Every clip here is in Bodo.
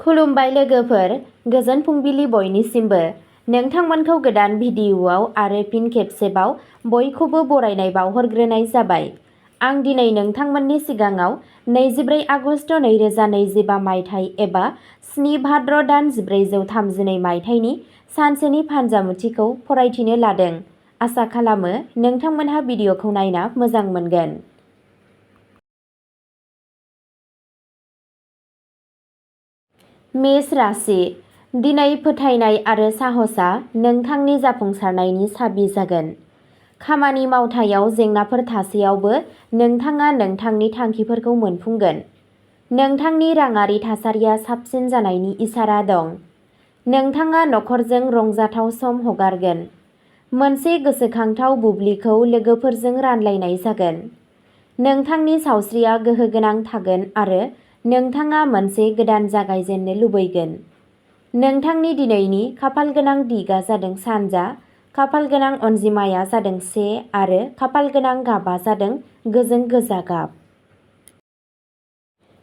खुलुमबाय लोगोफोर, गोजोन फुंबिलि बयनिसिमबो। नोंथांमोनखौ गोदान भिडिअ'आव आरो फिन खेबसेबाव बयखौबो बरायनाय बावहरग्रोनाय जाबाय। आं दिनै नोंथांमोननि सिगाङाव 24 आगस्ट 2025 मायथाइ एबा 7 भाद्र दान 1432 मायथाइनि सानसेनि फान्जामुथिखौ फरायथिनो लादों। आसा खालामो नोंथांमोनहा भिडिअ'खौ नायना मोजां मोनगोन। मेष राशि। दिनै फोथायनाय आरो साहसआ नोंथांनि जाफुंसारनायनि साबि जागोन। खामानि मावथायाव जेंनाफोर थासेयावबो नोंथाङा नोंथांनि थांखिफोरखौ मोनफुंगोन। नोंथांनि राङारि थासारिया साबसिन जानायनि इसारा दं। नोंथाङा नखरजों रंजाथाव सम हगारगोन। मोनसे गोसोखांथाव बुब्लिखौ लोगोफोरजों रानलायनाय जागोन। नोंथांनि सावस्रिया गोहोगोनां थागोन आरो नोंथाङा मोनसे गोदान जागायजेननो लुबैगोन। नोंथांनि दिनैनि खाफालगोनां दिगआ जादों सानजा, खाफालगोनां अनजिमाया जादों 1 आरो खाफालगोनां गाबआ जादों गोजों गोजा गाब।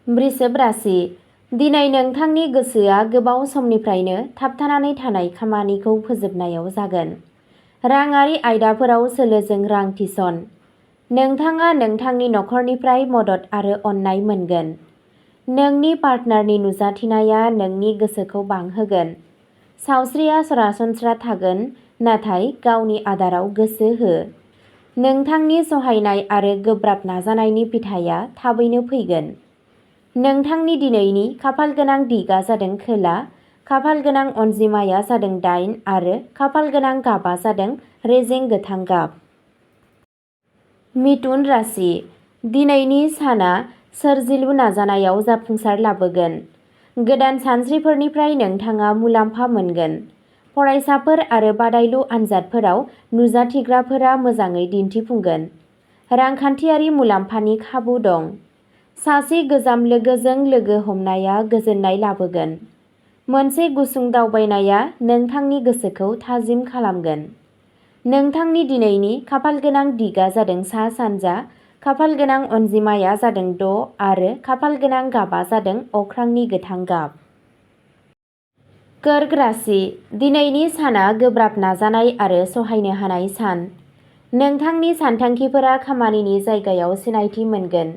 वृषभ राशि। दिनै नोंथांनि गोसोआ गोबाव समनिफ्रायनो थाबथानानै थानाय खामानिखौ फोजोबनायाव जागोन। राङारि आयदाफोराव सोलोजों रां थिसन। नोंथाङा नोंथांनि नखरनिफ्राय मदद आरो अननाय मोनगोन। नोंनि पार्टनारनि नुजाथिनाया नोंनि गोसोखौ बांहोगोन। सावस्रिया सरासनस्रा थागोन, नाथाय गावनि आदाराव गोसो हो। नोंथांनि सहायनाय आरो गोब्राब नाजानायनि फिथाइया थाबैनो फैगोन। नोंथांनि दिनैनि खाफालगोनां दिगआ जादों खोला, खाफालगोनां अनजिमाया जादों 8 आरो खाफालगोनां गाबआ जादों रेजें गोथां गाब। मिथुन राशि। दिनैनि साना सोरजिलु नाजानायाव जाफुंसार लाबोगोन। गोदान सानस्रिफोरनिफ्राय नोंथाङा मुलाम्फा मोनगोन। फरायसाफोर आरो बादायलु आनजादफोराव नुजाथिग्राफोरा मोजाङै दिन्थिफुंगोन। रांखान्थियारि मुलाम्फानि खाबु दं। सासे गोजाम लोगोजों लोगो हमनाया गोजोननाय लाबोगोन। मोनसे गुसुं दावबायनाया नोंथांनि गोसोखौ थाजिम खालामगोन। नोंथांनि दिनैनि खाफालगोनां दिगआ जादों सा-सानजा, खाफालगोनां अनजिमाया जादों 6 आरो खाफालगोनां गाबआ जादों अख्रांनि गोथां गाब। कर्क राशि। दिनैनि साना गोब्राब नाजानाय आरो सहायनो हानाय सान। नोंथांनि सानथांखिफोरा खामानिनि जायगायाव सिनायथि मोनगोन।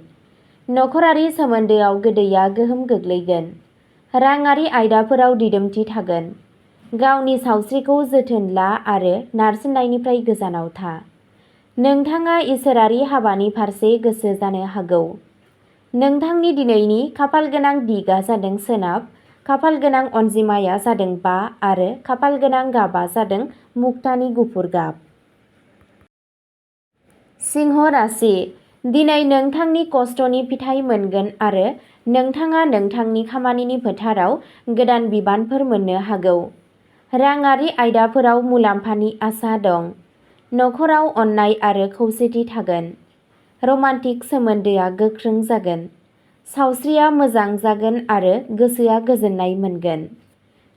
नखरारि सोमोन्दोआव गोदैया गोहोम गोग्लैगोन। राङारि आयदाफोराव दिदोमथि थागोन। गावनि सावस्रिखौ जोथोन ला आरो नारसिननायनिफ्राय गोजानाव था। नोंथाङा इसोरारि हाबानि फारसे गोसो जानो हागौ। नोंथांनि दिनैनि खाफालगोनां दिगआ जादों सोनाब, खाफालगोनां अनजिमाया जादों 5 आरो खाफालगोनां गाबआ जादों मुक्तानि गुफुर गाब। सिंह राशि। दिनै नोंथांनि खस्थ'नि फिथाइ मोनगोन आरो नोंथाङा नोंथांनि खामानिनि फोथाराव गोदान बिबानफोर मोननो हागौ। राङारि आयदाफोराव मुलाम्फानि आसा दं। नखराव अननाय आरो खौसेथि थागोन। रमान्टिक सोमोन्दोआ गोख्रों जागोन। सावस्रिया मोजां जागोन आरो गोसोआ गोजोननाय मोनगोन।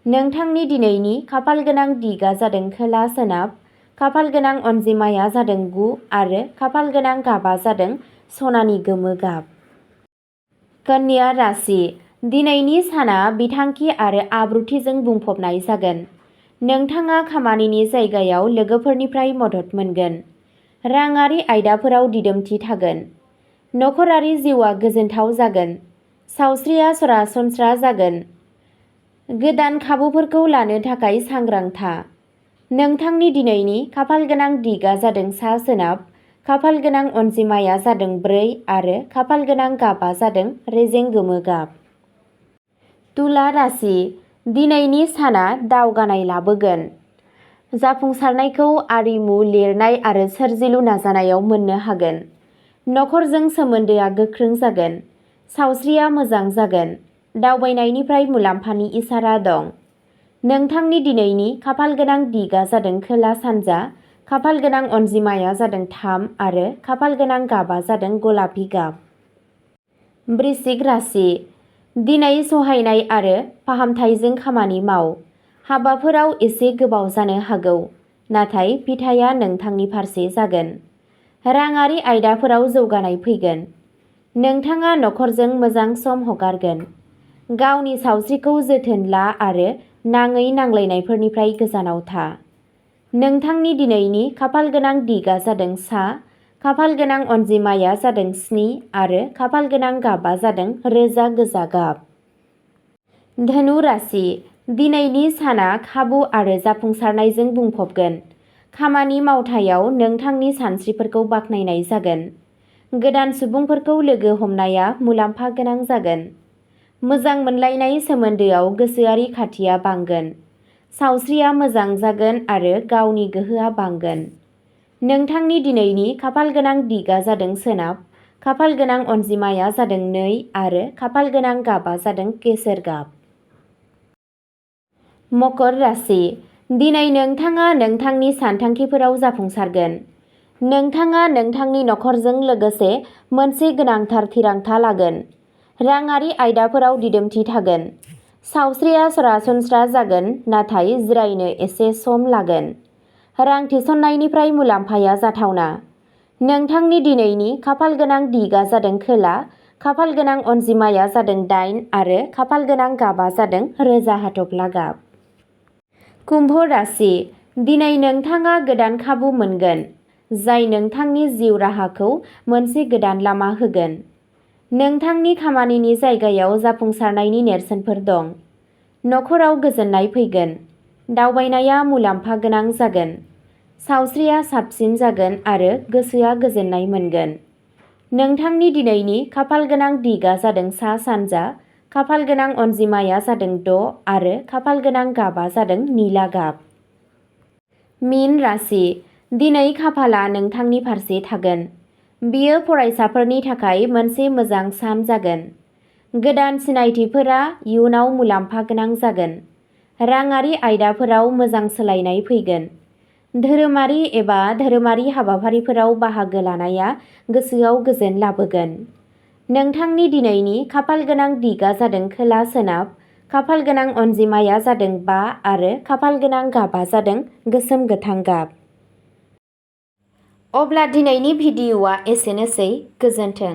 नोंथांनि दिनैनि खाफालगोनां दिगआ जादों खोला-सोनाब, खाफालगोनां अनजिमाया जादों 9 आरो खाफालगोनां गाबआ जादों सनानि गोमो गाब। कन्या राशि। दिनैनि साना बिथांखि आरो आब्रुथिजों बुंफबनाय जागोन। नोंथाङा खामानिनि जायगायाव लोगोफोरनिफ्राय मदद मोनगोन। राङारि आयदाफोराव दिदोमथि थागोन। नखरारि जिउआ गोजोनथाव जागोन। सावस्रिया सरासनस्रा जागोन। गोदान खाबुफोरखौ लानो थाखाय सांग्रां था। नोंथांनि दिनैनि खाफालगोनां दिगआ जादों सा-सोनाब, खाफालगोनां अनजिमाया जादों 4 आरो खाफालगोनां गाबआ जादों रेजें गोमो गाब। तुला राशि। दिनैनि साना दावगानाय लाबोगोन। जाफुंसारनायखौ आरिमु, लिरनाय आरो सोरजिलु नाजानायाव मोननो हागोन। नखरजों सोमोन्दोआ गोख्रों जागोन। सावस्रिया मोजां जागोन। दावबायनायनिफ्राय मुलाम्फानि इसारा दं। नोंथांनि दिनैनि खाफालगोनां दिगआ जादों खोला-सानजा, खाफालगोनां अनजिमाया जादों 3 आरो खाफालगोनां गाबआ जादों गलापि गाब। वृश्चिक राशि। दिनै सहायनाय आरो फाहामथायजों खामानि माव। हाबाफोराव एसे गोबाव जानो हागौ, नाथाय फिथाइया नोंथांनि फारसे जागोन। राङारि आयदाफोराव जौगानाय फैगोन। नोंथाङा नखरजों मोजां सम हगारगोन। गावनि सावस्रिखौ जोथोन ला आरो नाङै नांलायनायफोरनिफ्राय गोजानाव था। नोंथांनि दिनैनि खाफालगोनां दिगा जादों सा, खाफालगोनां अनजिमाया जादों 7 आरो खाफालगोनां गाबा जादों रोजा गोजा गाब। धनु राशि, दिनैनि साना खाबु आरो जाफुंसारनायजों बुंफबगोन। खामानि मावथायाव नोंथांनि सानस्रिफोरखौ बाख्नायनाय जागोन। गोदान सुबुंफोरखौ लोगो हमनाया मुलाम्फा गोनां जागोन। मोजां मोनलायनाय सोमोन्दोआव गोसोआरि खाथिया बांगोन। सावस्रिया मोजां जागोन आरो गावनि गोहोआ बांगोन। नोंथांनि दिनैनि खाफालगोनां दिगा जादों सोनाब, खाफालगोनां अनजिमाया जादों 2 आरो खाफालगोनां गाबा जादों केसर गाब। मकर राशि, दिनै नोंथाङा नोंथांनि सानथांखिफोराव जाफुंसारगोन। नोंथाङा नोंथांनि नखरजों लोगोसे मोनसे गोनांथार थिरांथा लागोन। राङारि आयदाफोराव दिदोमथि थागोन। सावस्रिया सरासनस्रा जागोन नाथाय जिरायनो एसे सम लागोन। रां थिसननायनिफ्राय मुलाम्फाया जाथावना। नोंथांनि दिनैनि खाफालगोनां दिगा जादों खोला, खाफालगोनां अनजिमाया जादों 8 आरो खाफालगोनां गाबा जादों रोजा हाथफ्ला गाब। कुम्भ राशि, दिनै नोंथाङा गोदान खाबु मोनगोन जाय नोंथांनि जिउ राहाखौ मोनसे गोदान लामा होगोन। नोंथांनि खामानिनि जायगायाव जाफुंसारनायनि नेरसोनफोर दं। नखराव गोजोननाय फैगोन। दावबायनाया मुलाम्फा गोनां जागोन। सावस्रिया साबसिन जागोन आरो गोसोआ गोजोननाय मोनगोन। नोंथांनि दिनैनि खाफालगोनां दिगा जादों सा सानजा, खाफालगोनां अनजिमाया जादों 6 आरो खाफालगोनां गाबा जादों निला गाब। मीन राशि, दिनै खाफालआ नोंथांनि फारसे थागोन। बेयो फरायसाफोरनि थाखाय मोनसे मोजां सान जागोन। गोदान सिनायथिफोरा इयुनाव मुलाम्फा गोनां जागोन। राङारि आयदाफोराव मोजां सोलायनाय फैगोन। धोरोमारि एबा धोरोमारि हाबाफारिफोराव बाहागो लानाया गोसोआव गोजोन लाबोगोन। नोंथांनि दिनैनि खाफालगोनां दिगा जादों खोला सोनाब, खाफालगोनां अनजिमाया जादों 5 आरो खाफालगोनां गाबा जादों गोसोम गोथां गाब। अब्ला दिनैनि भिडिअ'आ एसेनोसै। गोजोन्थों।